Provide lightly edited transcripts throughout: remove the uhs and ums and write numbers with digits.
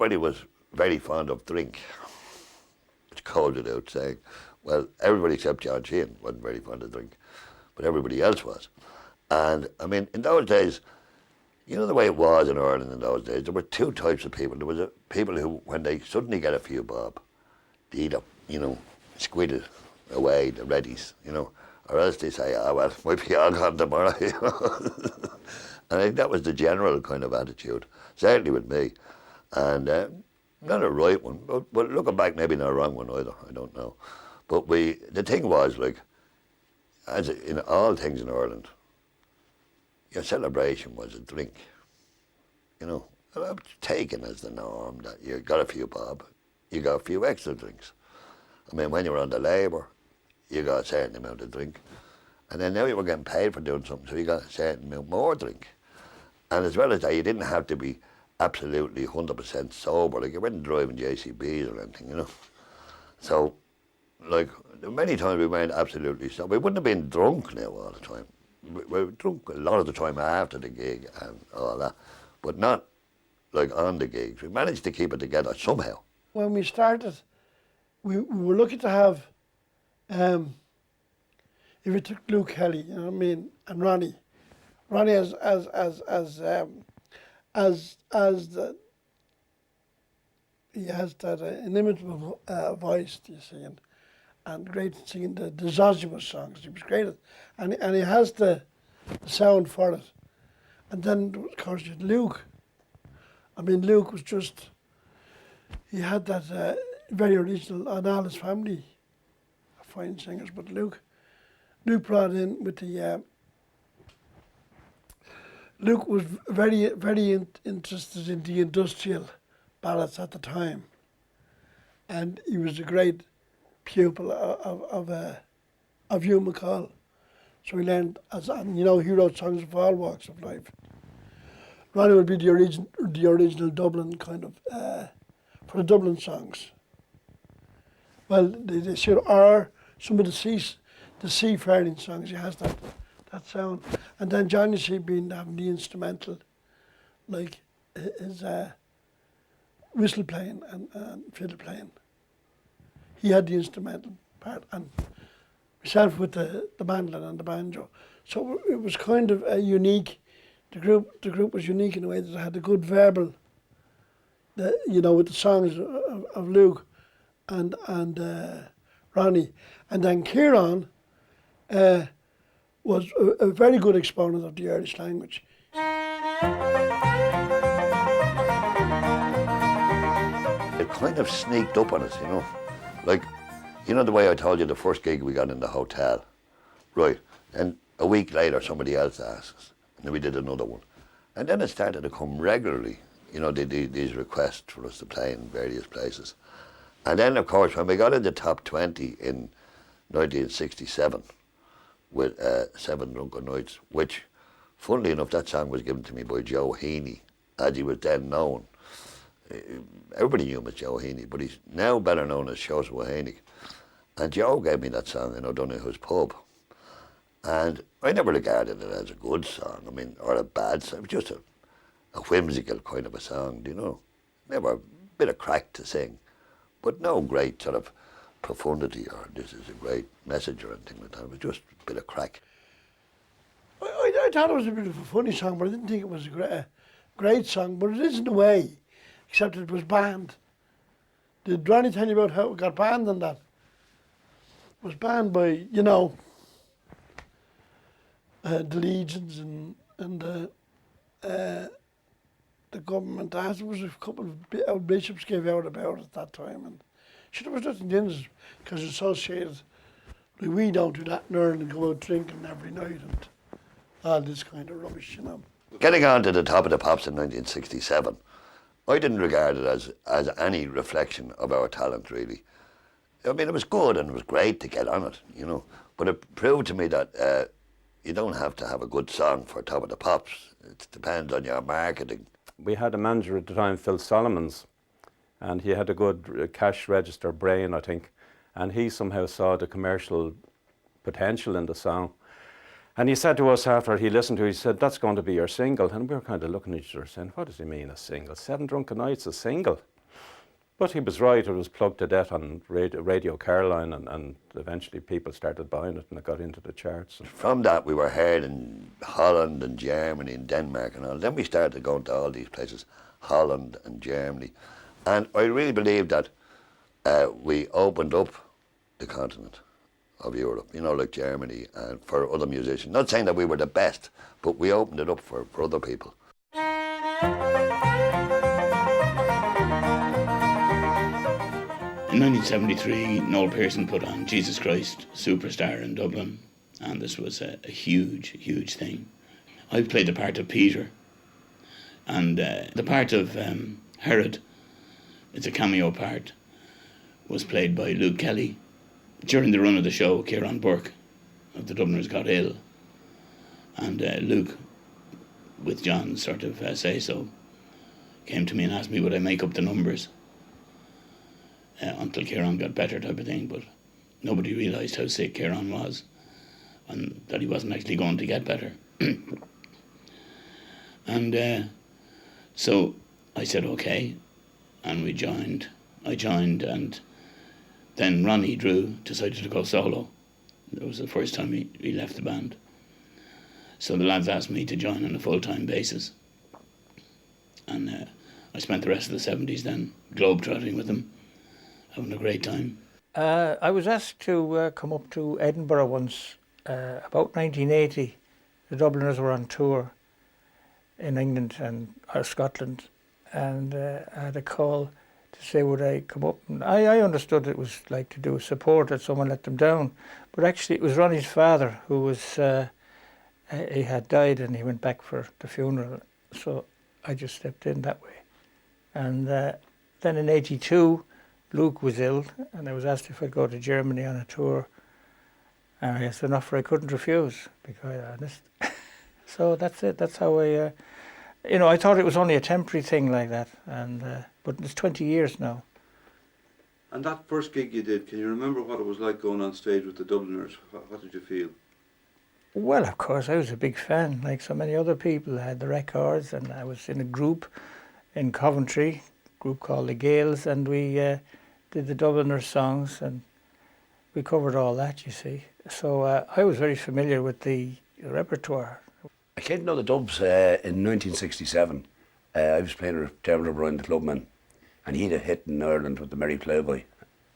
everybody was very fond of drink. It's coded out saying, well, everybody except John Sheehan wasn't very fond of drink, but everybody else was. And I mean, in those days, you know the way it was in Ireland in those days, there were two types of people. There was people who, when they suddenly get a few bob, they eat up, you know, squid it away, the readies, you know, or else they say, ah, well, might be all gone tomorrow, you know. And I think that was the general kind of attitude, certainly with me. And not a right one, but looking back, maybe not a wrong one either, I don't know. But the thing was, like, as in all things in Ireland, your celebration was a drink, you know. It was taken as the norm that you got a few bob, you got a few extra drinks. I mean, when you were on the labour, you got a certain amount of drink. And then now you were getting paid for doing something, so you got a certain amount more drink. And as well as that, you didn't have to be absolutely 100% sober, like you weren't driving JCBs or anything, you know. So, like, many times we weren't absolutely sober. We wouldn't have been drunk now all the time. We were drunk a lot of the time after the gig and all that, but not like on the gigs. We managed to keep it together somehow. When we started, we were lucky to have, if we took Luke Kelly, you know what I mean, and Ronnie as the, he has that inimitable voice, you see, and great at singing the Zosima songs. He was great at, and he has the sound for it. And then, of course, you had Luke. I mean, Luke was just, he had that very original, and all his family are fine singers, but Luke brought in with the, Luke was very interested in the industrial ballads at the time. And he was a great pupil of Hugh McCall. So he learned, you know, he wrote songs of all walks of life. Ronnie would be the original Dublin kind of, for the Dublin songs. Well, they should, or some of the seafaring songs, he has that sound. And then Johnny C. being having the instrumental, like his whistle playing and fiddle playing. He had the instrumental part, and myself with the mandolin and the banjo. So it was kind of a unique. The group was unique in a way that it had a good verbal. You know, with the songs of Luke and Ronnie, and then Kieran was a very good exponent of the Irish language. It kind of sneaked up on us, you know. Like, you know the way I told you the first gig we got in the hotel, right? And a week later somebody else asked us, and then we did another one. And then it started to come regularly, you know, these requests for us to play in various places. And then, of course, when we got in the top 20 in 1967 with Seven Drunken Nights, which, funnily enough, that song was given to me by Joe Heaney, as he was then known. Everybody knew him as Joe Heaney, but he's now better known as Joseph Heaney. And Joe gave me that song in O'Donoghue's pub. And I never regarded it as a good song, I mean, or a bad song. It was just a whimsical kind of a song, you know. Never a bit of crack to sing, but no great sort of profundity or this is a great message or anything like that. It was just a bit of crack. I thought it was a bit of a funny song, but I didn't think it was a great song, but it is in a way, except it was banned. Did Ronnie tell you about how it got banned and that? It was banned by, you know, the legions and the government. There was a couple of bishops gave out about it at that time, and there was nothing in it because it's associated. Like, we don't do that in Ireland and go out drinking every night and all this kind of rubbish, you know. Getting on to the top of the pops in 1967, I didn't regard it as any reflection of our talent, really. I mean, it was good and it was great to get on it, you know, but it proved to me that you don't have to have a good song for Top of the Pops. It depends on your marketing. We had a manager at the time, Phil Solomons, and he had a good cash register brain, I think, and he somehow saw the commercial potential in the song. And he said to us after he listened to it, he said, that's going to be your single. And we were kind of looking at each other saying, what does he mean, a single? Seven Drunken Nights, a single? But he was right, it was plugged to death on Radio Caroline, and eventually people started buying it and it got into the charts. From that we were heard in Holland and Germany and Denmark and all. Then we started going to all these places, Holland and Germany. And I really believe that we opened up the continent of Europe, you know, like Germany, and for other musicians. Not saying that we were the best, but we opened it up for other people. In 1973, Noel Pearson put on Jesus Christ Superstar in Dublin, and this was a huge, huge thing. I played the part of Peter, and the part of Herod, it's a cameo part, was played by Luke Kelly. During the run of the show, Kieran Burke of the Dubliners got ill, and Luke, with John's sort of say-so, came to me and asked me would I make up the numbers until Kieran got better, type of thing. But nobody realised how sick Kieran was and that he wasn't actually going to get better. And so I said okay, and we joined. I joined, and then Ronnie Drew decided to go solo. It was the first time he left the band. So the lads asked me to join on a full-time basis. And I spent the rest of the 70s then globe-trotting with them, having a great time. I was asked to come up to Edinburgh once, about 1980. The Dubliners were on tour in England and Scotland, and I had a call to say would I come up. And I understood it was like to do support, that someone let them down, but actually it was Ronnie's father who was, he had died and he went back for the funeral, so I just stepped in that way. And then in 82, Luke was ill, and I was asked if I'd go to Germany on a tour. And it's an offer I couldn't refuse, to be quite honest. So that's it. That's how I, I thought it was only a temporary thing like that, and but it's 20 years now. And that first gig you did, can you remember what it was like going on stage with the Dubliners? What did you feel? Well, of course, I was a big fan, like so many other people. I had the records, and I was in a group in Coventry, a group called the Gales, and we did the Dubliners songs, and we covered all that, you see. So I was very familiar with the repertoire. I came to know the Dubs in 1967. I was playing with Dermot O'Brien, the clubman, and he had a hit in Ireland with the Merry Ploughboy,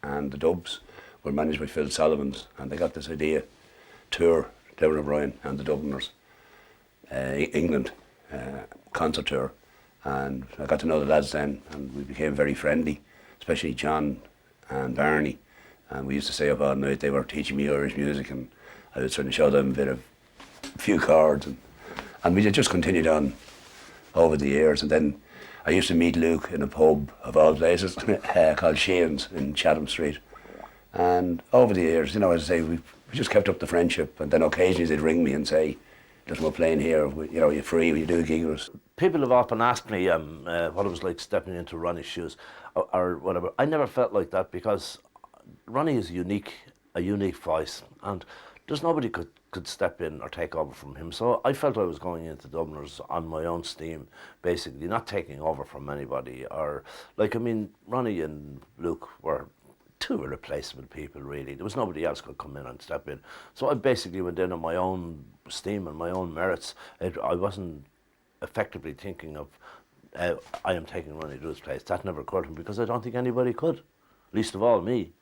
and the Dubs were managed by Phil Solomons, and they got this idea, tour, Dermot O'Brien and the Dubliners, England, concert tour, and I got to know the lads then, and we became very friendly, especially John and Barney, and we used to stay up all night. They were teaching me Irish music, and I was trying to show them a few chords, and we just continued on over the years. And then I used to meet Luke in a pub of all places called Sheehan's in Chatham Street, and over the years, as I say, we just kept up the friendship, and then occasionally they'd ring me and say, listen, we're playing here, you're free, will you do a gig with us? People have often asked me what it was like stepping into Ronnie's shoes or whatever. I never felt like that, because Ronnie is a unique voice, and there's nobody could step in or take over from him. So I felt I was going into Dubliners on my own steam, basically, not taking over from anybody. Or, Ronnie and Luke were two irreplaceable people, really. There was nobody else could come in and step in. So I basically went in on my own steam and my own merits. I wasn't effectively thinking of, I am taking Ronnie Drew's place. That never occurred to me, because I don't think anybody could, least of all me.